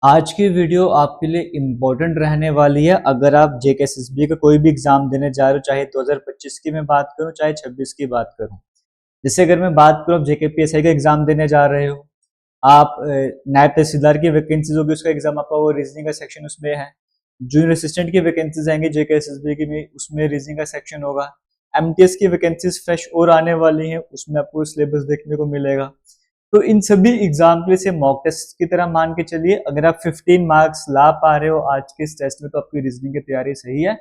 आज की वीडियो आपके लिए इम्पोर्टेंट रहने वाली है। अगर आप जेकेएसएसबी का कोई भी एग्जाम देने जा रहे हो, चाहे 2025 की मैं बात करूं चाहे 26 की बात करूं। जैसे अगर मैं बात करूं, आप जेकेपीएसआई का एग्जाम देने जा रहे हो, आप नायब तहसीलदार की वैकेंसीज होगी, उसका एग्जाम आपका वो रीजनिंग का सेक्शन उसमें है। जूनियर असिस्टेंट की वैकेंसीज आएंगी जेकेएसएसबी की में, उसमें रीजनिंग का सेक्शन होगा। एमटीएस की वैकेंसीज फ्रेश और आने वाली हैं, उसमें आपको सिलेबस देखने को मिलेगा। तो इन सभी एग्जाम के लिए से मॉक टेस्ट की तरह मान के चलिए, अगर आप 15 मार्क्स ला पा रहे हो आज के इस टेस्ट में तो आपकी रीजनिंग की तैयारी सही है।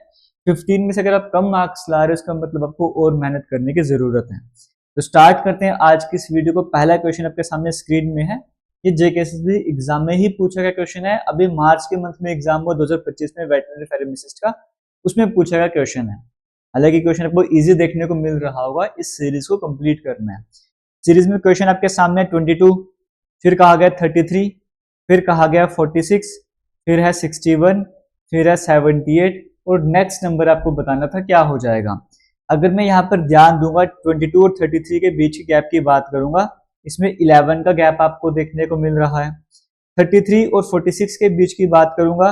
15 में से अगर आप कम मार्क्स ला रहे हो, इसका मतलब आपको और मेहनत करने की जरूरत है। तो स्टार्ट करते हैं आज की इस वीडियो को। पहला क्वेश्चन आपके सामने स्क्रीन में है, ये जेकेएसएसबी एग्जाम में ही पूछा गया क्वेश्चन है। अभी मार्च के मंथ में एग्जाम हुआ 2025 में वेटरनरी फार्मासिस्ट का, उसमें पूछा गया क्वेश्चन है। हालांकि क्वेश्चन आपको इजी देखने को मिल रहा होगा, इस सीरीज को कंप्लीट करना है। सीरीज में क्वेश्चन आपके सामने 22, फिर कहा गया 33, फिर कहा गया 46, फिर है 61, फिर है 78 और नेक्स्ट नंबर आपको बताना था क्या हो जाएगा। अगर मैं यहाँ पर ध्यान दूंगा 22 और 33 के बीच की गैप की बात करूंगा, इसमें 11 का गैप आपको देखने को मिल रहा है। 33 और 46 के बीच की बात करूंगा,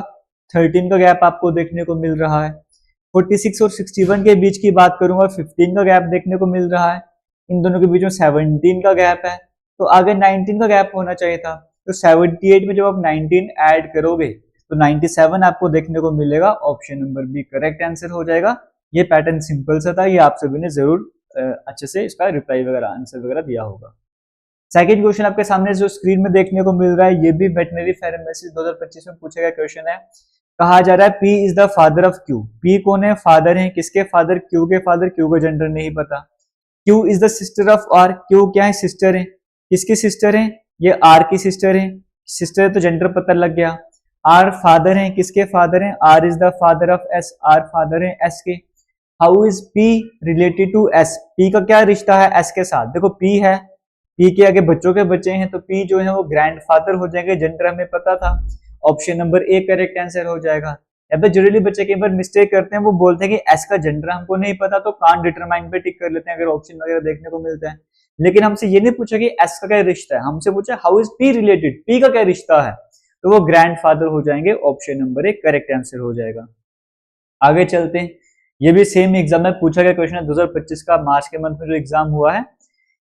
13 का गैप आपको देखने को मिल रहा है। 46 और 61 के बीच की बात करूंगा, 15 का गैप देखने को मिल रहा है। इन दोनों के बीच में 17 का गैप है, तो आगे 19 का गैप होना चाहिए था। तो 78 में जब आप 19 ऐड करोगे तो 97 आपको देखने को मिलेगा। Option number B correct answer हो जाएगा। ये पैटर्न सिंपल सा था, ये आप सभी ने जरूर अच्छे से इसका रिप्लाई वगैरह आंसर वगैरह दिया होगा। सेकंड क्वेश्चन आपके सामने जो स्क्रीन में देखने को मिल रहा है, ये भी वेटनरी फार्मेसी 2025 में पूछा गया क्वेश्चन है। कहा जा रहा है P is the father of Q. P कौन है? फादर है। किसके फादर? क्यू के फादर। क्यू का जेंडर नहीं पता। Q is the sister of R. Q क्या है? सिस्टर है। किसकी सिस्टर है? ये आर की सिस्टर है। सिस्टर है तो जेंडर पता लग गया। आर फादर है। किसके फादर है? R is the father of S. R father है एस के। How is P related to S. P का क्या रिश्ता है एस के साथ? देखो पी है, पी के आगे बच्चों के बच्चे हैं, तो पी जो है वो ग्रैंड फादर हो जाएंगे। जेंडर हमें पता था। Option number A correct answer हो जाएगा। या फिर जनरली बच्चे कई बार मिस्टेक करते हैं, वो बोलते हैं कि एस का जेंडर हमको नहीं पता, तो कांट डिटरमाइन पे टिक कर लेते हैं अगर ऑप्शन वगैरह देखने को मिलता है। लेकिन हमसे ये नहीं पूछा कि एस का क्या रिश्ता है, हमसे पूछा how is P related, P का क्या रिश्ता है, तो वो ग्रैंड फादर हो जाएंगे। Option number A correct answer हो जाएगा। आगे चलते हैं। ये भी सेम एग्जाम में पूछा गया क्वेश्चन है 2025 का, मार्च के मंथ में जो एग्जाम हुआ है।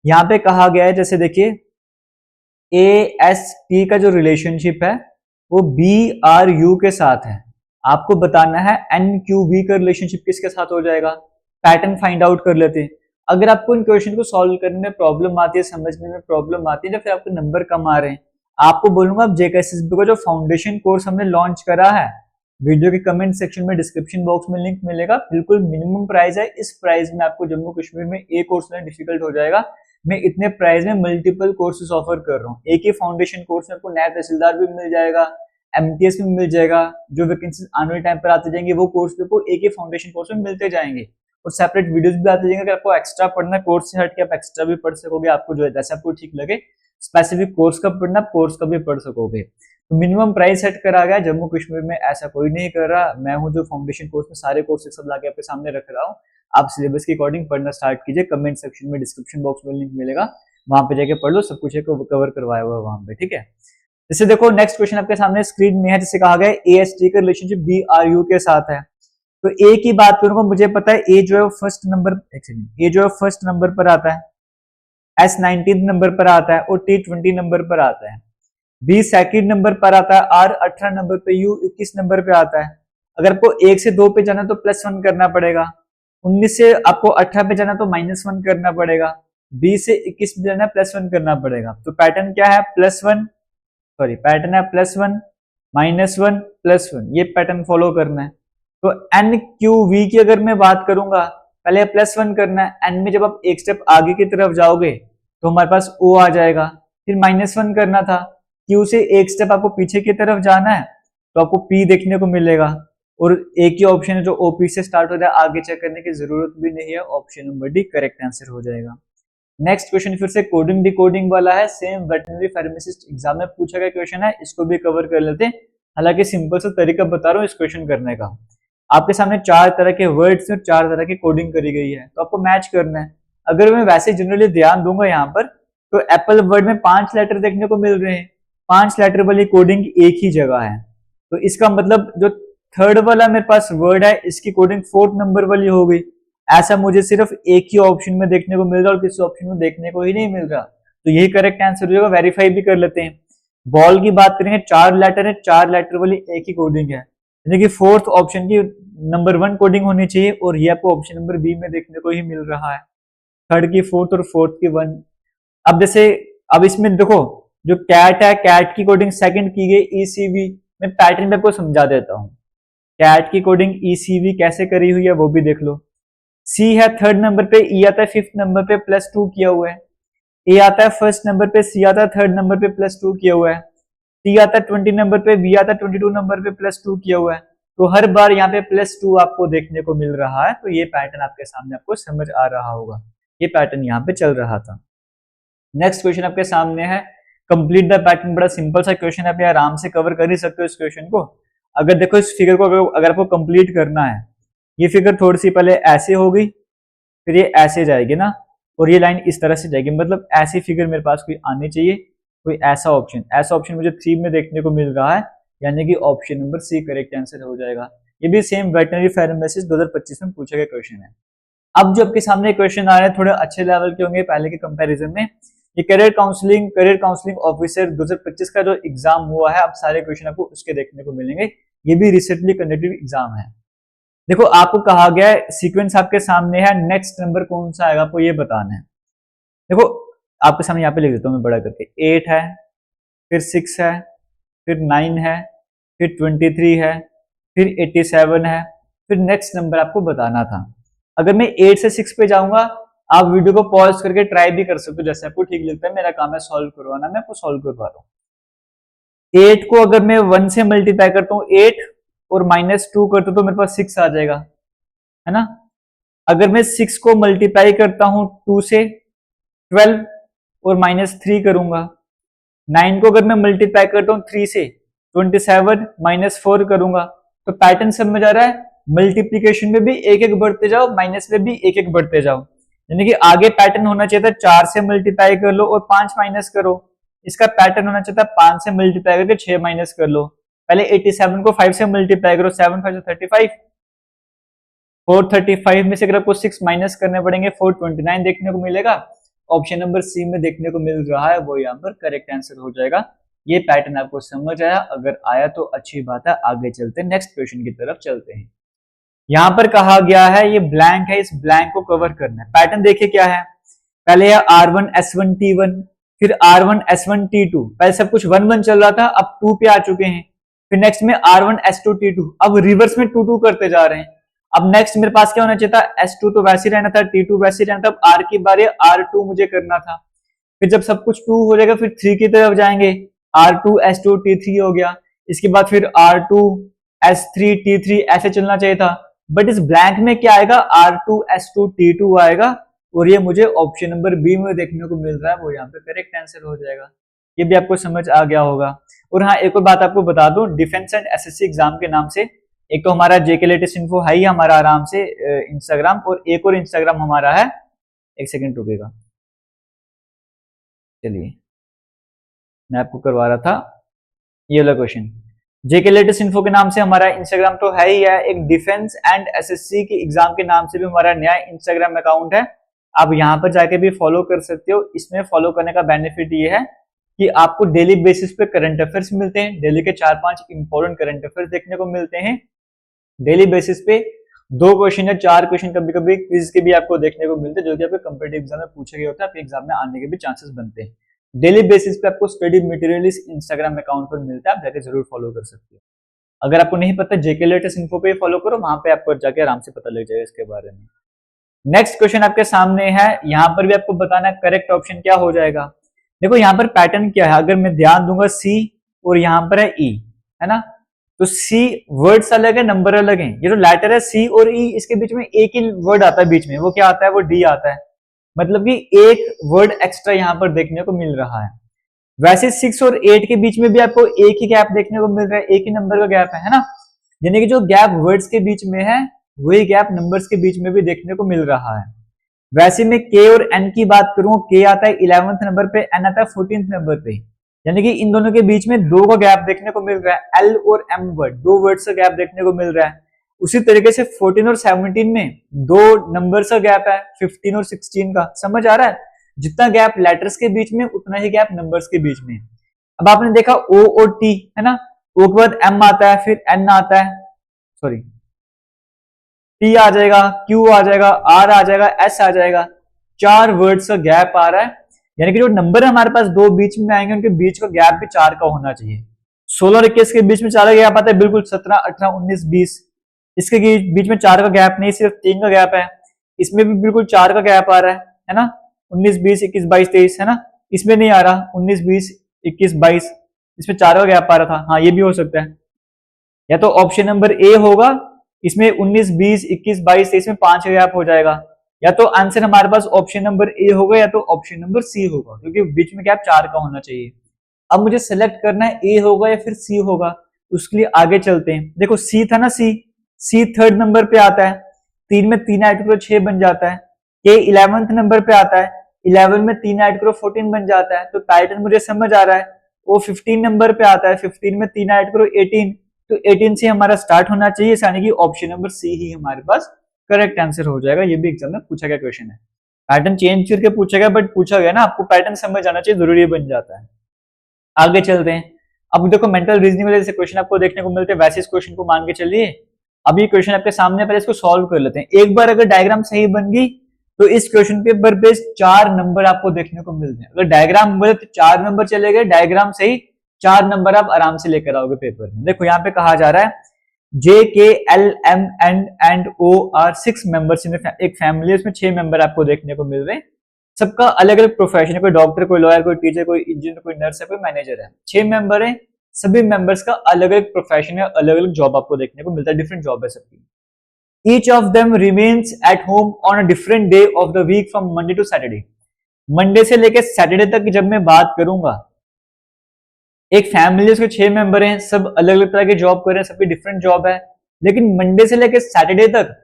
यहाँ पे कहा गया है, जैसे देखिए ए एस टी का जो रिलेशनशिप है वो बी आर यू के साथ है। आपको बताना है एन क्यू बी का रिलेशनशिप किसके साथ हो जाएगा। पैटर्न फाइंड आउट कर लेते हैं। अगर आपको इन क्वेश्चन को सॉल्व करने में प्रॉब्लम आती है, समझने में प्रॉब्लम आती है, या फिर आपके नंबर कम आ रहे हैं, आपको बोलूंगा आप जेकेएसएसबी का जो फाउंडेशन कोर्स हमने लॉन्च करा है, वीडियो के कमेंट सेक्शन में डिस्क्रिप्शन बॉक्स में लिंक मिलेगा। बिल्कुल मिनिमम प्राइस है। इस प्राइस में आपको जम्मू कश्मीर में एक कोर्स लेना डिफिकल्ट हो जाएगा। मैं इतने प्राइस में मल्टीपल कोर्सेज ऑफर कर रहा हूँ। एक ही फाउंडेशन कोर्स में आपको नायब तहसीलदार भी मिल जाएगा, एमटीएस में मिल जाएगा। जो वैकेंसी आने वाले टाइम पर आते जाएंगे वो कोर्स पे आपको एक ही फाउंडेशन कोर्स में मिलते जाएंगे, और सेपरेट वीडियोस भी आते जाएंगे। अगर आपको एक्स्ट्रा पढ़ना है कोर्स से हट के, आप एक्स्ट्रा भी पढ़ सकोगे। आपको जो है जैसे आपको ठीक लगे, स्पेसिफिक कोर्स का पढ़ना, कोर्स का भी पढ़ सकोगे। तो मिनिमम प्राइस सेट करा गया। जम्मू कश्मीर में ऐसा कोई नहीं कर रहा। मैं हूँ जो फाउंडेशन कोर्स में सारे कोर्स सब लाके आपके सामने रख रहा हूँ। आप सिलेबस के अकॉर्डिंग पढ़ना स्टार्ट कीजिए। कमेंट सेक्शन में डिस्क्रिप्शन बॉक्स में लिंक मिलेगा, वहां पे जाके पढ़ लो। सब कुछ कवर करवाया हुआ है वहां पे, ठीक है। जैसे देखो नेक्स्ट क्वेश्चन आपके सामने स्क्रीन में है, जिसे कहा गया ए एस टी का रिलेशनशिप बी आर यू के साथ है। तो ए की बात करूंगा, मुझे पता है ए जो है फर्स्ट नंबर, ए जो है फर्स्ट नंबर पर आता है, एस 19 नंबर पर आता है और टी 20 नंबर पर आता है। बी सेकंड नंबर पर आता है, आर 18 नंबर पे, यू 21 नंबर पे आता है। अगर आपको 1 से 2 पे जाना तो +1 करना पड़ेगा। 19 से आपको 18 पे जाना तो -1 करना पड़ेगा। बी से 21 पे जाना +1 करना पड़ेगा। तो पैटर्न क्या है? +1, सॉरी पैटर्न है +1 -1 +1, ये पैटर्न फॉलो करना है। तो एन क्यू वी की अगर मैं बात करूंगा, पहले +1 करना है। एन में जब आप एक स्टेप आगे की तरफ जाओगे तो हमारे पास ओ आ जाएगा। फिर -1 करना था। क्यू से एक स्टेप आपको पीछे की तरफ जाना है तो आपको पी देखने को मिलेगा, और एक ही ऑप्शन है जो ओपी से स्टार्ट हो जाए, आगे चेक करने की जरूरत भी नहीं है। Option number D correct answer हो जाएगा। नेक्स्ट क्वेश्चन फिर से कोडिंग डिकोडिंग वाला है, सेम वेटरनरी फार्मासिस्ट एग्जाम में पूछा गया क्वेश्चन है, इसको भी कवर कर लेते हैं। हालांकि सिंपल सा तरीका बता रहा हूँ इस क्वेश्चन करने का। आपके सामने 4 तरह के वर्ड्स और 4 तरह की कोडिंग करी गई है, तो आपको मैच करना है। अगर मैं वैसे जनरली ध्यान दूंगा यहाँ पर, तो एप्पल वर्ड में 5 लेटर देखने को मिल रहे हैं। 5 लेटर वाली कोडिंग एक ही जगह है, तो इसका मतलब जो थर्ड वाला मेरे पास वर्ड है इसकी कोडिंग 4th नंबर वाली हो गई। ऐसा मुझे सिर्फ एक ही ऑप्शन में देखने को मिल रहा है और किसी ऑप्शन में देखने को ही नहीं मिल रहा, तो यही करेक्ट आंसर हो जाएगा। वेरीफाई भी कर लेते हैं। बॉल की बात करेंगे, 4 लेटर है, 4 लेटर वाली एक ही कोडिंग है, यानी कि 4th ऑप्शन की नंबर 1 कोडिंग होनी चाहिए, और ये आपको ऑप्शन नंबर बी में देखने को ही मिल रहा है। थर्ड की 4th और 4th की 1। अब जैसे अब इसमें देखो जो कैट है, कैट की कोडिंग सेकंड की गई ECV। मैं पैटर्न में आपको समझा देता हूँ। कैट की कोडिंग ECV कैसे करी हुई है वो भी देख लो। सी है 3rd नंबर पे, ई आता है 5th नंबर पे, +2 किया हुआ है। ए आता है 1st नंबर पे, सी आता है 3rd नंबर पे, +2 किया हुआ है। टी आता है 20 नंबर पे, वी आता है 22 नंबर पे, +2 किया हुआ है। तो हर बार यहाँ पे +2 आपको देखने को मिल रहा है, तो ये पैटर्न आपके सामने आपको समझ आ रहा होगा। ये पैटर्न यहाँ पे चल रहा था। नेक्स्ट क्वेश्चन आपके सामने है, कंप्लीट द पैटर्न। बड़ा सिंपल सा क्वेश्चन है, आप आराम से कवर कर ही सकते हो इस क्वेश्चन को। अगर देखो इस फिगर को अगर आपको कंप्लीट करना है, ये फिगर थोड़ी सी पहले ऐसे होगी, फिर ये ऐसे जाएगी ना, और ये लाइन इस तरह से जाएगी, मतलब ऐसी फिगर मेरे पास कोई आनी चाहिए, कोई ऐसा ऑप्शन मुझे 3 में देखने को मिल रहा है, यानी कि option number C correct answer हो जाएगा। ये भी सेम वेटनरी फार्मेसिस्ट 2025 में पूछा गया क्वेश्चन है। अब जो आपके सामने क्वेश्चन आ रहे हैं थोड़े अच्छे लेवल के होंगे पहले के कंपैरिजन में। ये करियर काउंसलिंग ऑफिसर 2025 का जो एग्जाम हुआ है, अब सारे क्वेश्चन आपको उसके देखने को मिलेंगे। ये भी रिसेंटली कंडक्टेड एग्जाम है। देखो आपको कहा गया है, सीक्वेंस आपके सामने है, नेक्स्ट नंबर कौन सा आएगा आपको ये बताना है। देखो आपके सामने यहाँ पे लिख देता हूँ मैं बड़ा करके, 8 है, फिर 6 है, फिर 9 है, फिर 23 है, फिर 87 है, फिर नेक्स्ट नंबर आपको बताना था। अगर मैं 8 से 6 पे जाऊंगा, आप वीडियो को पॉज करके ट्राई भी कर सकते हो, जैसे आपको ठीक लगता है। मेरा काम है सॉल्व करवाना, मैं आपको सॉल्व करवा रहा हूँ। 8 को अगर मैं 1 से मल्टीप्लाई करता हूँ, 8 और -2 करता हूँ तो मेरे पास 6 आ जाएगा, है ना। अगर मैं 6 को मल्टीप्लाई करता हूँ 2 से, 12 और -3 करूंगा। 9 को अगर मैं मल्टीप्लाई करता हूँ 3 से, 27 -4 करूंगा। तो पैटर्न समझ आ रहा है, मल्टीप्लीकेशन में भी एक एक बढ़ते जाओ, माइनस में भी एक एक बढ़ते जाओ, यानी कि आगे पैटर्न होना चाहिए था 4 से मल्टीप्लाई कर लो और 5 माइनस करो। इसका पैटर्न होना चाहिए था 5 से मल्टीप्लाई करके 6 माइनस कर लो। पहले 87 को 5 से मल्टीप्लाई करो, 7 5 35, 435 में से अगर आपको 6 माइनस करने पड़ेंगे 429 देखने को मिलेगा। ऑप्शन नंबर सी में देखने को मिल रहा है, वो यहाँ पर करेक्ट आंसर हो जाएगा। ये पैटर्न आपको समझ आया? अगर आया तो अच्छी बात है, आगे चलते हैं, नेक्स्ट क्वेश्चन की तरफ चलते हैं। यहां पर कहा गया है ये ब्लैंक है, इस ब्लैंक को कवर करना है। पैटर्न देखिए क्या है, पहले है R1 S1 T1, फिर R1 S1 T2, पहले सब कुछ 1 1 चल रहा था, अब 2 पे आ चुके हैं। फिर नेक्स्ट में R1 S2 T2, अब रिवर्स में 2 2 करते जा रहे हैं। अब नेक्स्ट मेरे पास क्या होना चाहिए था, S2 तो वैसे ही रहना था, T2 वैसे ही रहना था, अब R की बारी R2 मुझे करना था। फिर जब सब कुछ 2 हो जाएगा फिर 3 की तरफ जाएंगे, R2 S2 T3 हो गया। इसके बाद फिर R2 S3 T3 ऐसे चलना चाहिए था, बट इस ब्लैंक में क्या आएगा, R2 S2 T2 आएगा, और ये मुझे ऑप्शन नंबर बी में देखने को मिल रहा है, वो यहाँ पे करेक्ट आंसर हो जाएगा। ये भी आपको समझ आ गया होगा। और हाँ, एक और बात आपको बता दूं, डिफेंस एंड एसएससी एग्जाम के नाम से एक तो हमारा जेके लेटेस्ट इन्फो है ही हमारा आराम से इंस्टाग्राम, और एक और इंस्टाग्राम हमारा है, एक सेकंड रुकेगा, चलिए मैं आपको करवा रहा था ये वाला क्वेश्चन। जेके लेटेस्ट इन्फो के नाम से हमारा इंस्टाग्राम तो है ही है, एक डिफेंस एंड एसएससी की एग्जाम के नाम से भी हमारा नया इंस्टाग्राम अकाउंट है, आप यहाँ पर जाके भी फॉलो कर सकते हो। इसमें फॉलो करने का बेनिफिट ये है कि आपको डेली बेसिस पे करंट अफेयर्स मिलते हैं, डेली के 4-5 इंपॉर्टेंट करंट अफेयर्स देखने को मिलते हैं। डेली बेसिस पे 2 क्वेश्चन या 4 क्वेश्चन कभी कभी क्विज के भी आपको देखने को मिलते हैं, जो कि आपके कॉम्पिटिटिव एग्जाम में पूछे गए होते हैं, आपके एग्जाम में आने के भी चांसेस बनते हैं। डेली बेसिस पे आपको स्टडी मटेरियल इस इंस्टाग्राम अकाउंट पर मिलता है, आप जाके जरूर फॉलो कर सकते हो। अगर आपको नहीं पता जेके लेटेस्ट इन्फो पे फॉलो करो, वहां पे आपको जाके आराम से पता लग जाएगा इसके बारे में। नेक्स्ट क्वेश्चन आपके सामने है, यहां पर भी आपको बताना है करेक्ट ऑप्शन क्या हो जाएगा। देखो यहाँ पर पैटर्न क्या है, अगर मैं ध्यान दूंगा सी और यहाँ पर है ई, है ना, तो सी वर्ड्स अलग है, नंबर अलग है। ये जो लेटर है सी और ई, इसके बीच में एक ही वर्ड आता है बीच में, वो क्या आता है, वो डी आता है, मतलब कि एक वर्ड एक्स्ट्रा यहाँ पर देखने को मिल रहा है। वैसे 6 और 8 के बीच में भी आपको एक ही गैप देखने को मिल रहा है, एक ही नंबर का गैप है ना, यानी कि जो गैप वर्ड्स के बीच में है वही गैप नंबर्स के बीच में भी देखने को मिल रहा है। वैसे मैं के और एन की बात करूं, के आता है 11th नंबर पे, एन आता है 14th नंबर पे, यानी कि इन दोनों के बीच में 2 का गैप देखने को मिल रहा है, एल और एम वर्ड, 2 वर्ड्स का गैप देखने को मिल रहा है। उसी तरीके से 14 और 17 में 2 नंबर्स का गैप है, 15 और 16 का। समझ आ रहा है? जितना गैप लेटर्स के बीच में उतना ही गैप नंबर्स के बीच में। अब आपने देखा ओ और टी है ना, ओ के बाद एम आता है, फिर एन आता है, सॉरी टी आ जाएगा, क्यू आ जाएगा, आर आ जाएगा, एस आ जाएगा। 4 वर्ड्स का गैप आ रहा है, यानी कि जो नंबर है हमारे पास 2 बीच में आएंगे उनके बीच का गैप भी 4 का होना चाहिए। 16 और 21 के बीच में 4 का गैप आता है, बिल्कुल 17, 18, 19, 20। इसके बीच में 4 का गैप नहीं, सिर्फ 3 का गैप है। इसमें भी बिल्कुल 4 का गैप आ रहा है ना, 19, 20, 21, 22, 23 है ना। इसमें नहीं आ रहा 19, 20, 21, 22, इसमें 4 का गैप आ रहा था। हाँ, ये भी हो सकता है, या तो ऑप्शन नंबर ए होगा, इसमें 19, 20, 21, 22, 23 में 5 का गैप हो जाएगा, या तो आंसर हमारे पास ऑप्शन नंबर ए होगा या तो ऑप्शन नंबर सी होगा, क्योंकि बीच में गैप 4 का होना चाहिए। अब मुझे सेलेक्ट करना है ए होगा या फिर सी होगा, उसके लिए आगे चलते हैं। देखो सी था ना, सी 3rd नंबर पे आता है, 3 में 3 ऐड करो 6 बन जाता है। के 11th नंबर पे आता है, 11 में 3 ऐड करो 14 बन जाता है। तो पैटर्न मुझे समझ आ रहा है। वो 15 नंबर पे आता है, 15 में 3 ऐड करो 18, तो 18 से हमारा स्टार्ट होना चाहिए, यानी कि ऑप्शन नंबर सी ही हमारे पास करेक्ट आंसर हो जाएगा। ये भी एग्जाम में पूछा गया क्वेश्चन है, पैटर्न चेंज करके पूछा गया, बट पूछा गया ना, आपको पैटर्न समझ आना चाहिए, जरूरी बन जाता है। आगे चलते हैं। अब देखो मेंटल रीजनिंग वाले जैसे क्वेश्चन आपको देखने को मिलते हैं, वैसे इस क्वेश्चन को मान के चलिए। अब ये क्वेश्चन आपके सामने, पहले इसको सॉल्व कर लेते हैं। एक बार अगर डायग्राम सही बन गई तो इस क्वेश्चन पेपर पे 4 नंबर आपको देखने को मिलते हैं। अगर डायग्राम बोले तो 4 नंबर चले गए, डायग्राम सही 4 नंबर आप आराम से लेकर आओगे पेपर में। देखो यहाँ पे कहा जा रहा है J K L M and O R 6 members in एक फैमिली, उसमें 6 मेंबर आपको देखने को मिल रहे हैं। सबका अलग अलग प्रोफेशन है, कोई डॉक्टर, कोई लॉयर, कोई टीचर, कोई इंजीनियर, कोई नर्स है, कोई मैनेजर है। 6 मेंबर है, सभी मेंबर्स का अलग अलग प्रोफेशन है, अलग अलग जॉब आपको देखने को मिलता है, डिफरेंट जॉब है सबकी। Each of them remains at home on a different day of the week from Monday to Saturday. Monday से लेकर सैटरडे तक जब मैं बात करूंगा, एक फैमिली उसके 6 मेंबर हैं, सब अलग अलग तरह की जॉब कर रहे हैं, सबकी डिफरेंट जॉब है, लेकिन मंडे से लेकर सैटरडे तक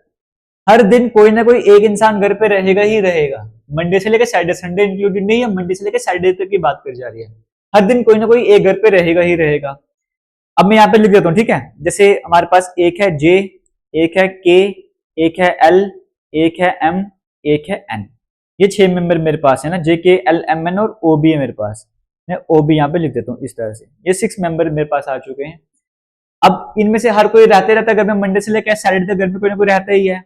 हर दिन कोई ना कोई एक इंसान घर पे रहेगा ही रहेगा। मंडे से लेकर सैटरडे, संडे इंक्लूडेड नहीं है, मंडे से लेकर सैटरडे तक की बात करी जा रही है। हर दिन कोई ना कोई एक घर पे रहेगा ही रहेगा। अब मैं यहाँ पे लिख देता हूँ, ठीक है। जैसे हमारे पास एक है जे, एक है के, एक है एल, एक है एम, एक है एन। ये 6 मेंबर मेरे पास है ना, जे के एल एम एन और ओ बी है मेरे पास। मैं ओ बी यहाँ पे लिख देता हूँ इस तरह से। ये 6 मेंबर मेरे पास आ चुके हैं। अब इनमें से हर कोई रहते रहता है घर में, मंडे से लेकर सैटरडे तक घर पे कोई ना कोई रहता ही है।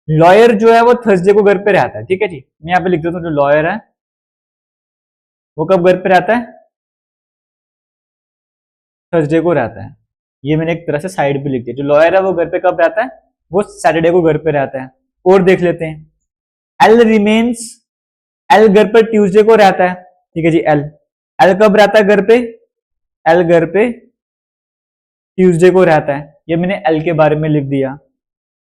लॉयर जो है वो थर्सडे को घर पे रहता है, ठीक है जी। मैं यहाँ पे लिख देता हूँ, जो लॉयर है वो कब घर पे रहता है? थर्सडे को रहता है। ये मैंने एक तरह से साइड पे लिख दिया। जो लॉयर है वो घर पे कब रहता है? वो सैटरडे को घर पे रहता है। और देख लेते हैं, एल रिमेन्स, एल घर पर ट्यूसडे को रहता है, ठीक है जी। एल कब रहता है घर पे? एल घर पे ट्यूसडे को रहता है। ये मैंने एल के बारे में लिख दिया।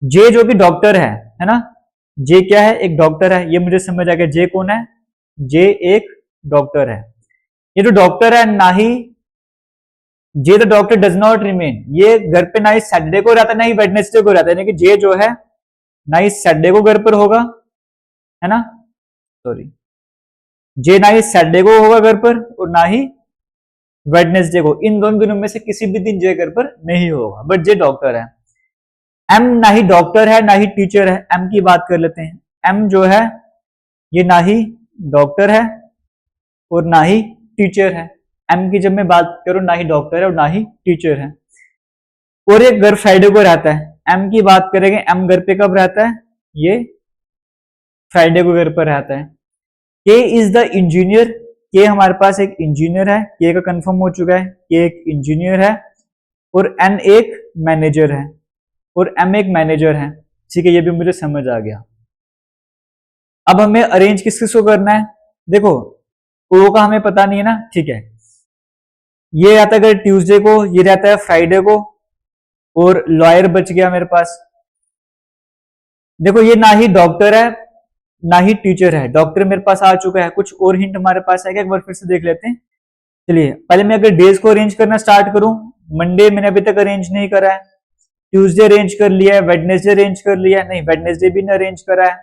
जे जो कि डॉक्टर है ना, जे क्या है? एक डॉक्टर है, ये मुझे समझ आ गया। जे कौन है? जे एक डॉक्टर है। ये जो डॉक्टर है, ना ही J the doctor does not remain, ये घर पे ना ही सैटरडे को रहता है ना ही वेडनेसडे को रहता है, यानी कि जे जो है ना ही सैटरडे को घर पर होगा, है ना, सॉरी, जे ना ही सैटरडे को होगा घर पर और ना ही वेडनेसडे को। इन दोनों दिनों में से किसी भी दिन जे घर पर नहीं होगा, बट जे डॉक्टर है। एम ना ही डॉक्टर है ना ही टीचर है। एम की बात कर लेते हैं। एम जो है ये ना ही डॉक्टर है और ना ही टीचर है। एम की जब मैं बात करूं, ना ही डॉक्टर है और ना ही टीचर है। और एक घर फ्राइडे को रहता है। एम की बात करेंगे, एम घर पे कब रहता है? ये फ्राइडे को घर पर रहता है। के इज द इंजीनियर, के हमारे पास एक इंजीनियर है, के का कंफर्म हो चुका है, के एक इंजीनियर है। और एन एक मैनेजर है और एम एक मैनेजर है, ठीक है। ये भी मुझे समझ आ गया। अब हमें अरेंज किस किस को करना है? देखो ओ का हमें पता नहीं है ना, ठीक है। ये आता है ट्यूसडे को, ये रहता है फ्राइडे को, और लॉयर बच गया मेरे पास। देखो ये ना ही डॉक्टर है ना ही टीचर है। डॉक्टर मेरे पास आ चुका है। कुछ और हिंट हमारे पास है क्या? एक बार फिर से देख लेते हैं। चलिए पहले मैं अगर डेज को अरेंज करना स्टार्ट करूं, मंडे मैंने अभी तक अरेंज नहीं करा है, ट्यूसडे अरेंज कर लिया है, वेडनेसडे अरेंज कर लिया है, नहीं वेडनेसडे भी नहीं अरेंज करा है,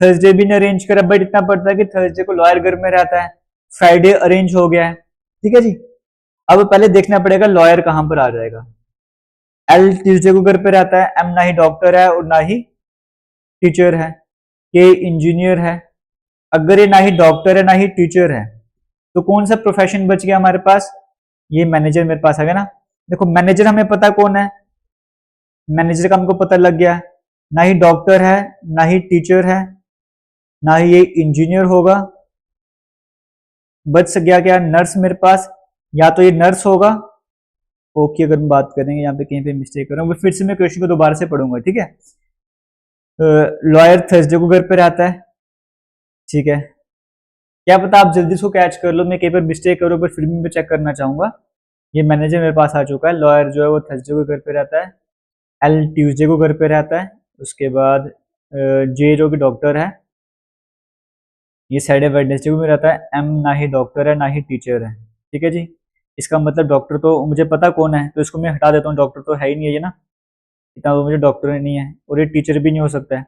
थर्सडे भी नहीं अरेंज करा, बट इतना पड़ता है कि थर्सडे को लॉयर घर में रहता है, फ्राइडे अरेंज हो गया है, ठीक है जी। अब पहले देखना पड़ेगा लॉयर कहां पर आ जाएगा। एल ट्यूसडे को घर पे रहता है, एम ना ही डॉक्टर है और ना ही टीचर है, के इंजीनियर है। अगर ये ना ही डॉक्टर है ना ही टीचर है तो कौन सा प्रोफेशन बच गया हमारे पास, ये मैनेजर मेरे पास आ गया ना। देखो मैनेजर हमें पता कौन है, मैनेजर का हमको पता लग गया, ना ही डॉक्टर है ना ही टीचर है ना ही ये इंजीनियर होगा। बच गया क्या, नर्स मेरे पास, या तो ये नर्स होगा। ओके अगर हम बात करेंगे यहाँ पे कहीं पे मिस्टेक कर रहा हूँ, फिर से मैं क्वेश्चन को दोबारा से पढ़ूंगा, ठीक है। लॉयर थर्सडे को घर पे रहता है, ठीक है। क्या पता आप जल्दी इसको कैच कर लो, मैं कहीं पर मिस्टेक करूँ पर फिर भी मैं चेक करना चाहूंगा। ये मैनेजर मेरे पास आ चुका है, लॉयर जो है वो थर्सडे को घर पे रहता है, एल ट्यूसडे को घर पे रहता है, उसके बाद जे जो कि डॉक्टर है ये सैटरडे वेडनेसडे को भी रहता है, एम ना ही डॉक्टर है ना ही टीचर है, ठीक है जी। इसका मतलब डॉक्टर तो मुझे पता कौन है तो इसको मैं हटा देता हूँ, डॉक्टर तो है ही नहीं है ये ना, इतना तो मुझे डॉक्टर नहीं है और ये टीचर भी नहीं हो सकता है।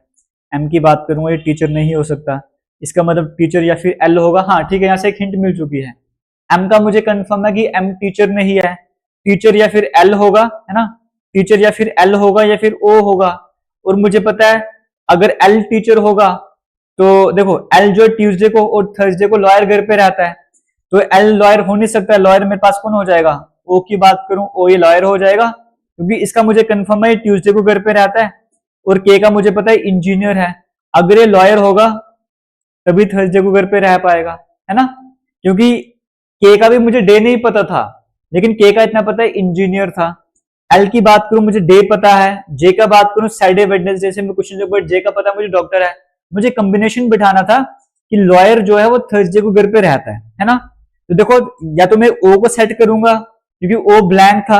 एम की बात करूंगा ये टीचर नहीं हो सकता, इसका मतलब टीचर या फिर एल होगा। हाँ ठीक है, यहाँ से एक हिंट मिल चुकी है, एम का मुझे कंफर्म है कि एम टीचर नहीं है, टीचर या फिर एल होगा, है ना, टीचर या फिर एल होगा या फिर ओ होगा। और मुझे पता है अगर एल टीचर होगा तो देखो एल जो ट्यूसडे को और थर्सडे को लॉयर घर पे रहता है तो एल लॉयर हो नहीं सकता, लॉयर मेरे पास कौन हो जाएगा, ओ की बात करूं ओ ये लॉयर हो जाएगा क्योंकि इसका मुझे कंफर्म है ट्यूसडे को घर पे रहता है, और के का मुझे पता है इंजीनियर है। अगर ये लॉयर होगा तभी थर्सडे को घर पे रह पाएगा, है ना, क्योंकि के का भी मुझे डे नहीं पता था लेकिन के का इतना पता है इंजीनियर था। एल की बात करूं मुझे डे पता है, जे का बात करूं सैटरडे वेडनेसडे से मैं क्वेश्चन बट जे का पता है मुझे डॉक्टर है। मुझे कॉम्बिनेशन बिठाना था कि लॉयर जो है वो थर्सडे को घर पे रहता है ना। तो देखो या तो मैं ओ को सेट करूंगा क्योंकि ओ ब्लैंक था,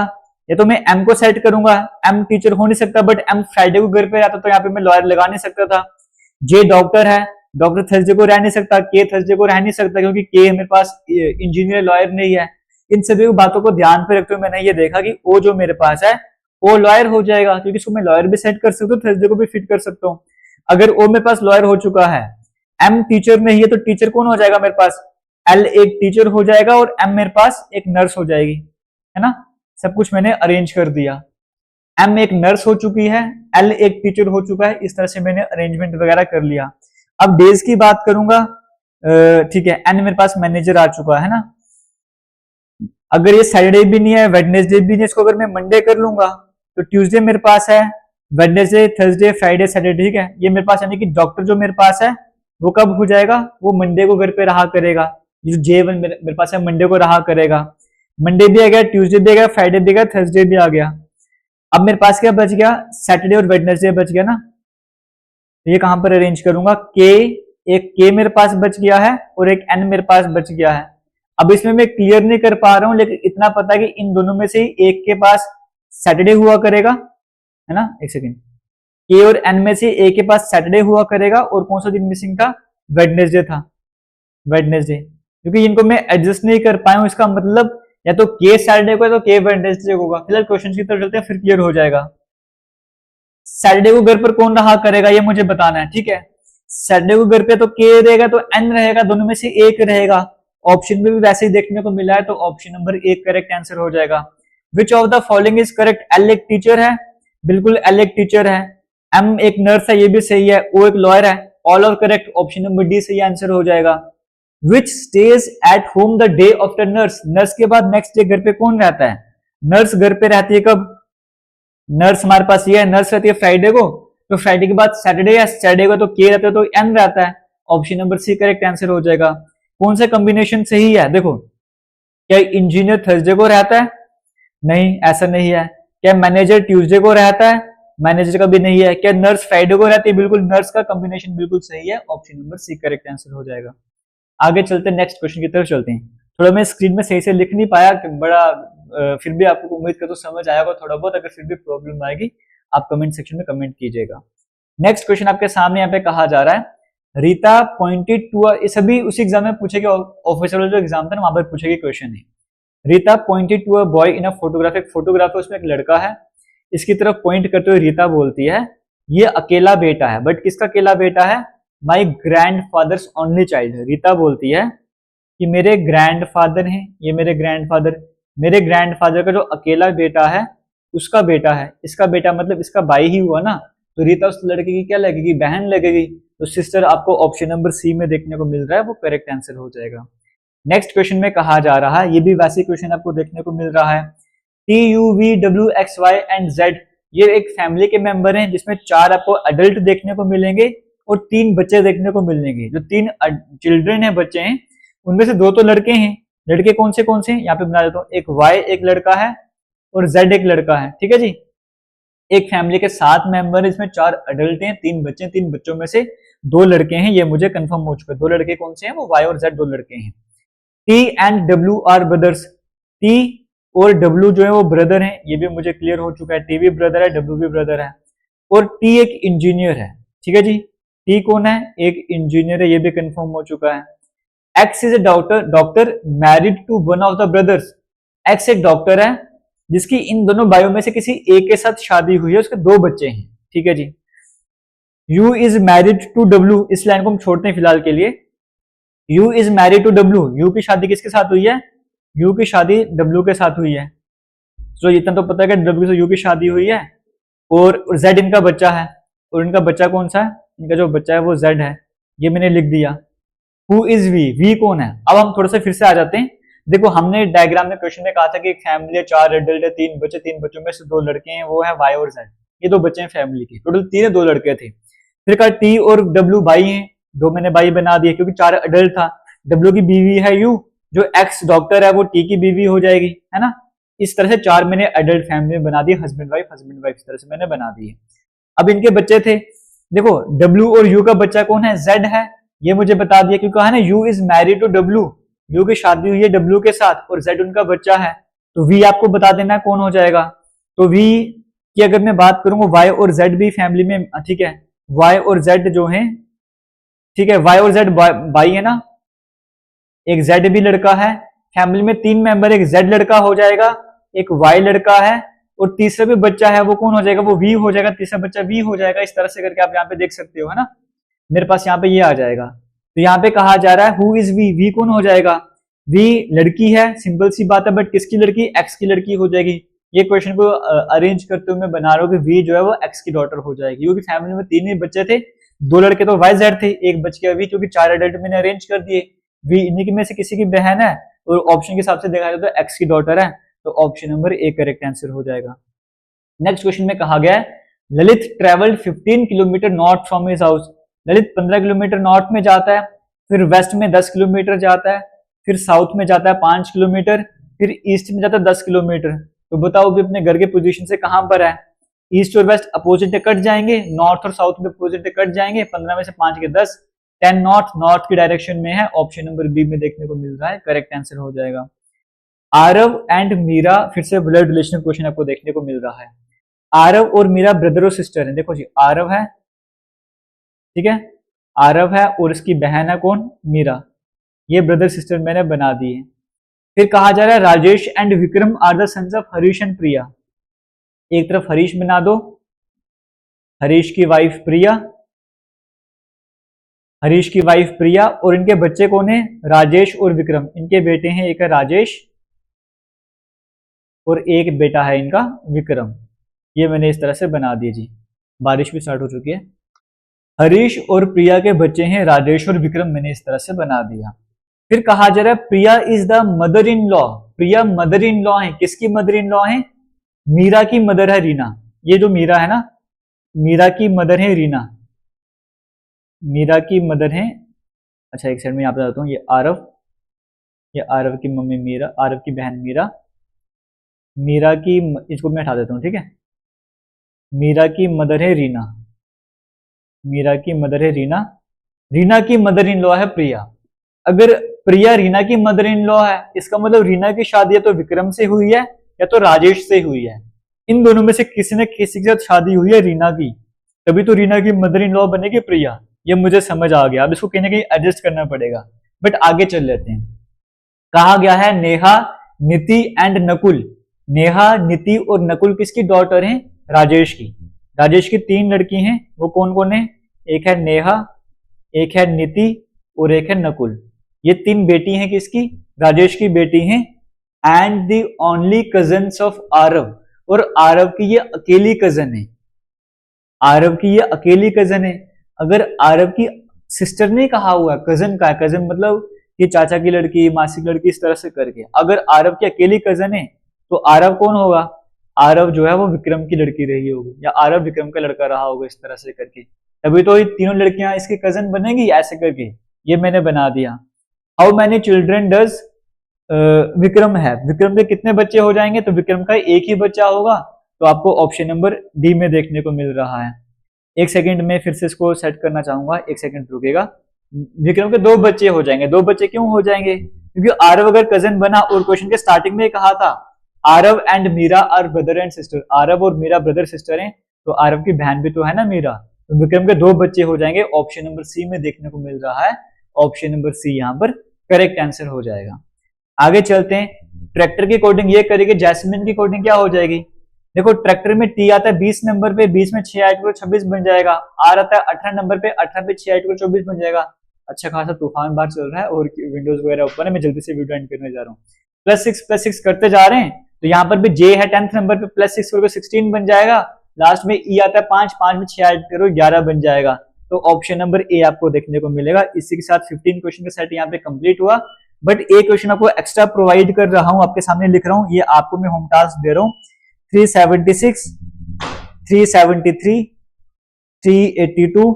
या तो मैं एम को सेट करूंगा, एम टीचर हो नहीं सकता बट एम फ्राइडे को घर पे रहता तो यहाँ पे मैं लॉयर लगा नहीं सकता था। जे डॉक्टर है, डॉक्टर थर्सडे को रह नहीं सकता, के थर्सडे को रह नहीं सकता क्योंकि के मेरे पास इंजीनियर लॉयर नहीं है। इन सभी बातों को ध्यान पे रखते हुए मैंने ये देखा कि ओ जो मेरे पास है वो लॉयर हो जाएगा क्योंकि इसको मैं लॉयर भी सेट कर सकता हूँ, थर्सडे को भी फिट कर सकता हूँ। अगर ओ मेरे पास लॉयर हो चुका है, एम टीचर नहीं है तो टीचर कौन हो जाएगा मेरे पास, एल एक टीचर हो जाएगा और एम मेरे पास एक नर्स हो जाएगी, है ना। सब कुछ मैंने अरेंज कर दिया, एम एक नर्स हो चुकी है, एल एक टीचर हो चुका है, इस तरह से मैंने अरेंजमेंट वगैरह कर लिया। अब डेज की बात करूंगा, ठीक है, एन मेरे पास मैनेजर आ चुका है ना। अगर ये सैटरडे भी नहीं है वेडनेसडे भी नहीं है, इसको अगर मैं मंडे कर लूंगा तो ट्यूसडे मेरे पास है, वेडनेसडे थर्सडे फ्राइडे सैटरडे, ठीक है। ये मेरे पास यानी कि डॉक्टर जो मेरे पास है वो कब हो जाएगा, वो मंडे को घर पे रहा करेगा। जो J1 मेरे पास है मंडे को रहा करेगा, मंडे भी आ गया, ट्यूसडे भी आ गया, फ्राइडे भी आ गया, थर्सडे भी आ गया। अब मेरे पास क्या बच गया, सैटरडे और वेडनेसडे बच गया ना। तो ये कहां पर अरेंज करूंगा, के, एक के मेरे पास बच गया है और एक एन मेरे पास बच गया है। अब इसमें मैं क्लियर नहीं कर पा रहा हूं लेकिन इतना पता है कि इन दोनों में से एक के पास सैटरडे हुआ करेगा, है ना। एक सेकेंड, के और एन में से ए के पास सैटरडे हुआ करेगा और कौन सा दिन मिसिंग था, वेडनेसडे था, वेडनेसडे। क्योंकि इनको मैं एडजस्ट नहीं कर पाया हूं इसका मतलब या तो के सैटरडे को या तो के वेडनेसडे को होगा। फिलहाल क्वेश्चन की तरफ चलते हैं फिर क्लियर हो जाएगा। सैटरडे को घर पर कौन रहा करेगा ये मुझे बताना है, ठीक है। सैटरडे को घर पे तो के रहेगा तो एन रहेगा, दोनों में से एक रहेगा। ऑप्शन में भी वैसे ही देखने को मिला है तो ऑप्शन नंबर एक करेक्ट आंसर हो जाएगा। Which of the following is correct, L एक टीचर है, बिल्कुल एल एक टीचर है, एम एक नर्स है ये भी सही है, ओ एक लॉयर है, all are correct, option number D सही आंसर हो जाएगा। Which stays at home the day after nurse, nurse के बाद नेक्स्ट डे घर पे कौन रहता है, नर्स घर पे रहती है कब, नर्स हमारे पास ये है, नर्स रहती है फ्राइडे को, तो फ्राइडे के बाद सैटरडे या सैटरडे को तो के रहता है तो एन रहता है, option number C correct answer हो जाएगा। कौन सा कॉम्बिनेशन सही है, देखो क्या इंजीनियर थर्सडे को रहता है, नहीं ऐसा नहीं है। क्या मैनेजर ट्यूसडे को रहता है, मैनेजर का भी नहीं है। क्या नर्स फ्राइडे को रहती है, बिल्कुल नर्स का कॉम्बिनेशन बिल्कुल सही है, option number C correct answer हो जाएगा। आगे चलते हैं नेक्स्ट क्वेश्चन की तरफ चलते हैं। थोड़ा मैं स्क्रीन में सही से लिख नहीं पाया कि बड़ा फिर भी आपको उम्मीद कर तो समझ आएगा थोड़ा बहुत, अगर फिर भी प्रॉब्लम आएगी आप कमेंट सेक्शन में कमेंट कीजिएगा। नेक्स्ट क्वेश्चन आपके सामने यहाँ पे कहा जा रहा है, रीता पॉइंटेड टू, ये सभी उसी एग्जाम में पूछेगी, ऑफिशियल जो एग्जाम था ना वहां पर पूछेगी क्वेश्चन है। Rita pointed to a boy in a photograph, एक फोटोग्राफ है उसमें एक लड़का है, इसकी तरफ पॉइंट करते हुए रीता बोलती है ये अकेला बेटा है, बट किसका अकेला बेटा है, my grand fathers only child. Rita बोलती है कि मेरे ग्रैंडफादर हैं, ये मेरे ग्रैंडफादर का जो अकेला बेटा है उसका बेटा है, इसका बेटा मतलब इसका भाई ही हुआ ना, तो रीता उस लड़के की क्या लगेगी, बहन लगेगी। तो सिस्टर आपको ऑप्शन नंबर सी में देखने को मिल रहा है, वो करेक्ट आंसर हो जाएगा। नेक्स्ट क्वेश्चन में कहा जा रहा है, ये भी वैसे क्वेश्चन आपको देखने को मिल रहा है, T U V W X Y and Z, ये एक फैमिली के मेंबर हैं जिसमें 4 आपको अडल्ट देखने को मिलेंगे और 3 बच्चे देखने को मिलेंगे। जो 3 चिल्ड्रन है, बच्चे हैं, उनमें से 2 तो लड़के हैं। लड़के कौन से हैं यहाँ पे बना देता हूँ, एक वाई एक लड़का है और जेड एक लड़का है, ठीक है जी। एक फैमिली के 7 मेंबर, इसमें 4 अडल्ट हैं, 3 बच्चे, 3 बच्चों में से 2 लड़के हैं, ये मुझे कंफर्म हो चुका है। 2 लड़के कौन से हैं, वो वाई और जेड 2 लड़के हैं। T and W R brothers, T और डब्ल्यू जो है वो ब्रदर हैं, ये भी मुझे क्लियर हो चुका है। टी भी ब्रदर है, डब्ल्यू भी ब्रदर है, और टी एक इंजीनियर है, ठीक है जी। टी कौन है, एक इंजीनियर है, ये भी कंफर्म हो चुका है। X is a doctor married to one of the brothers, X एक डॉक्टर है जिसकी इन दोनों भाइयों में से किसी एक के साथ शादी हुई है, उसके 2 बच्चे हैं, ठीक है जी। U is married to W, इस लाइन को हम छोड़ते हैं फिलहाल के लिए। U is married to W, U की शादी किसके साथ हुई है, यू की शादी डब्ल्यू के साथ हुई है। तो इतना तो पता है कि डब्ल्यू से यू की शादी हुई है, और जेड इनका बच्चा है, और इनका बच्चा कौन सा है, इनका जो बच्चा है वो जेड है, ये मैंने लिख दिया। हु इज वी, वी कौन है। अब हम थोड़ा सा फिर से आ जाते हैं। देखो हमने डायग्राम में क्वेश्चन में कहा था कि एक फैमिली है, 4 एडल्ट है, 3 बच्चे, 3 बच्चों में से 2 लड़के हैं, वो है वाई और जेड, ये 2 बच्चे हैं फैमिली के, टोटल 3 है, 2 लड़के थे। फिर कहा टी और डब्ल्यू भाई हैं, 2 मैंने भाई बना दिए क्योंकि 4 एडल्ट था। डब्ल्यू की बीवी है यू, जो एक्स डॉक्टर है वो टी की बीवी हो जाएगी, है ना। इस तरह से 4 मैंने एडल्ट फैमिली में बना दी, हस्बैंड वाइफ इस तरह से मैंने बना दिए। अब इनके बच्चे थे, देखो डब्ल्यू और यू का बच्चा कौन है, जेड है, ये मुझे बता दिया क्योंकि कहा ना U is married to W, U की शादी हुई है डब्ल्यू के साथ और जेड उनका बच्चा है, तो वी आपको बता देना कौन हो जाएगा। तो वी की अगर मैं बात करूंगा, वाई और जेड भी फैमिली में, ठीक है, वाई और जेड जो है, ठीक है, वाई और जेड भाई है ना, एक जेड भी लड़का है, फैमिली में 3 मेंबर, एक जेड लड़का हो जाएगा, एक वाई लड़का है, और तीसरा भी बच्चा है वो कौन हो जाएगा, वो वी हो जाएगा, तीसरा बच्चा वी हो जाएगा। इस तरह से करके आप यहाँ पे देख सकते हो, है ना। मेरे पास यहाँ पे ये आ जाएगा। तो यहाँ पे कहा जा रहा है हु इज वी, वी कौन हो जाएगा, वी लड़की है, सिंपल सी बात है, बट किसकी लड़की, एक्स की लड़की हो जाएगी। ये क्वेश्चन को अरेंज करते हुए मैं बना रहा हूँ कि वी जो है वो एक्स की डॉटर हो जाएगी, क्योंकि फैमिली में 3 ही बच्चे थे, 2 लड़के तो वाई जेड थे, एक बच गया वी, क्योंकि 4 एडल्ट मैंने अरेंज कर दिए। वी इन्हीं में से किसी की बहन है, और ऑप्शन के हिसाब से देखा जाए तो एक्स की डॉटर है, तो option number A correct answer हो जाएगा। नेक्स्ट क्वेश्चन में कहा गया है Lalit travelled 15 kilometre north from his house, Lalit 15 kilometre north में जाता है, फिर वेस्ट में 10 किलोमीटर जाता है, फिर साउथ में जाता है 5 किलोमीटर, फिर ईस्ट में जाता है 10 किलोमीटर। तो बताओ भी अपने घर के पोजीशन से कहां पर है, ईस्ट और वेस्ट अपोजिट कट जाएंगे, नॉर्थ और साउथ में अपोजिट कट जाएंगे, 15 में से 5 के 10, 10 नॉर्थ की डायरेक्शन में है, ऑप्शन नंबर बी में देखने को मिल रहा है, करेक्ट आंसर हो जाएगा। आरव एंड मीरा, फिर से ब्लड रिलेशन क्वेश्चन आपको देखने को मिल रहा है। आरव और मीरा ब्रदर और सिस्टर है, देखो जी आरव है, ठीक है, आरव है और इसकी बहन है कौन, मीरा, ये ब्रदर सिस्टर मैंने बना दी है। फिर कहा जा रहा है Rajesh and Vikram are the sons of Harish and Priya, एक तरफ हरीश बना दो, हरीश की वाइफ प्रिया, हरीश की वाइफ प्रिया, और इनके बच्चे कौन है, राजेश और विक्रम, इनके बेटे हैं, एक है राजेश और एक बेटा है इनका विक्रम। ये मैंने इस तरह से बना दिया जी। बारिश भी स्टार्ट हो चुकी है। हरीश और प्रिया के बच्चे हैं राजेश और विक्रम, मैंने इस तरह से बना दिया। फिर कहा जा रहा है Priya is the mother in law, Priya mother in law है, किसकी मदर इन लॉ है, मीरा की मदर है रीना। ये जो मीरा है ना, मीरा की मदर है रीना, मीरा की मदर है, अच्छा एक साइड में यहाँ पे बताता हूँ, ये आरव की मम्मी मीरा, आरव की बहन मीरा, मीरा की, इसको मैं हटा देता हूँ, ठीक है, मीरा की मदर है रीना, मीरा की मदर है रीना, रीना की मदर इन लॉ है प्रिया। अगर प्रिया रीना की मदर इन लॉ है, इसका मतलब रीना की शादी या तो विक्रम से हुई है या तो राजेश से हुई है, इन दोनों में से किसी ने किसी के साथ शादी हुई है रीना की, तभी तो रीना की मदर इन लॉ बनेगी प्रिया। ये मुझे समझ आ गया, अब इसको कहीं ना कहीं एडजस्ट करना पड़ेगा, बट आगे चल लेते हैं। कहा गया है नेहा, नीति एंड नकुल, नेहा, नीति और नकुल किसकी डॉटर हैं, राजेश की। राजेश की 3 लड़की हैं, वो कौन कौन है, एक है नेहा, एक है नीति और एक है नकुल। ये 3 बेटी हैं किसकी, राजेश की बेटी हैं, and the only cousins of Aarav, और आरव की ये अकेली कजन है, आरव की ये अकेली कजन है। अगर आरव की सिस्टर ने कहा हुआ, कजन का है, कजन मतलब कि चाचा की लड़की, मासी की लड़की, इस तरह से करके, अगर आरव की अकेली कजन है तो आरव कौन होगा, आरव जो है वो विक्रम की लड़की रही होगी, या आरव विक्रम का लड़का रहा होगा, इस तरह से करके, तभी तो ये तीनों लड़कियां इसकी कजन बनेगी, ऐसे करके ये मैंने बना दिया। How many children does Vikram है, विक्रम के कितने बच्चे हो जाएंगे, तो विक्रम का एक ही बच्चा होगा, तो आपको ऑप्शन नंबर डी में देखने को मिल रहा है। एक सेकंड में फिर से इसको सेट करना चाहूंगा, एक सेकंड रुकेगा। विक्रम के 2 बच्चे हो जाएंगे, 2 बच्चे क्यों हो जाएंगे, क्योंकि आरव अगर कजन बना, और क्वेश्चन के स्टार्टिंग में कहा था Aarav and Meera are brother and sister, Aarav और मीरा ब्रदर सिस्टर हैं, तो आरव की बहन भी तो है ना मीरा, तो विक्रम के 2 बच्चे हो जाएंगे, ऑप्शन नंबर सी में देखने को मिल रहा है, ऑप्शन नंबर सी यहाँ पर करेक्ट आंसर हो जाएगा। आगे चलते हैं, ट्रैक्टर की कोडिंग ये करेंगे, जैस्मिन की कोडिंग क्या हो जाएगी, देखो ट्रैक्टर में टी आता है 20 नंबर पे, 20 में 6 ऐड करो 26 बन जाएगा, आर आता है 18 नंबर पे, 18 पे 6 ऐड करो 24 बन जाएगा। अच्छा खासा तूफान बाहर चल रहा है और विंडोज वगैरह ऊपर है, मैं जल्दी से वीडियो एंड करने जा रहा हूँ। +6 करते जा रहे हैं, तो यहाँ पर भी जे है 10th नंबर पे, +6 करोगे 16 बन जाएगा, लास्ट में ई आता है 5, 5 में 6 ऐड करो 11 बन जाएगा, तो ऑप्शन नंबर ए आपको देखने को मिलेगा। इसी के साथ 15 क्वेश्चन का सेट यहाँ पे कंप्लीट हुआ, बट एक क्वेश्चन आपको एक्स्ट्रा प्रोवाइड कर रहा हूँ, आपके सामने लिख रहा हूँ, ये आपको मैं होम टास्क दे रहा हूँ। 376, 373, 382,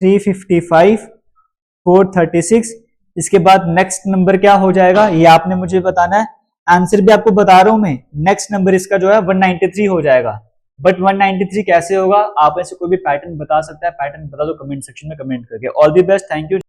355, 436, इसके बाद नेक्स्ट नंबर क्या हो जाएगा ये आपने मुझे बताना है, आंसर भी आपको बता रहा हूं मैं, नेक्स्ट नंबर इसका जो है 193 हो जाएगा, बट 193 कैसे होगा, आप ऐसे कोई भी पैटर्न बता सकता है, पैटर्न बता दो कमेंट सेक्शन में कमेंट करके। All the best, thank you.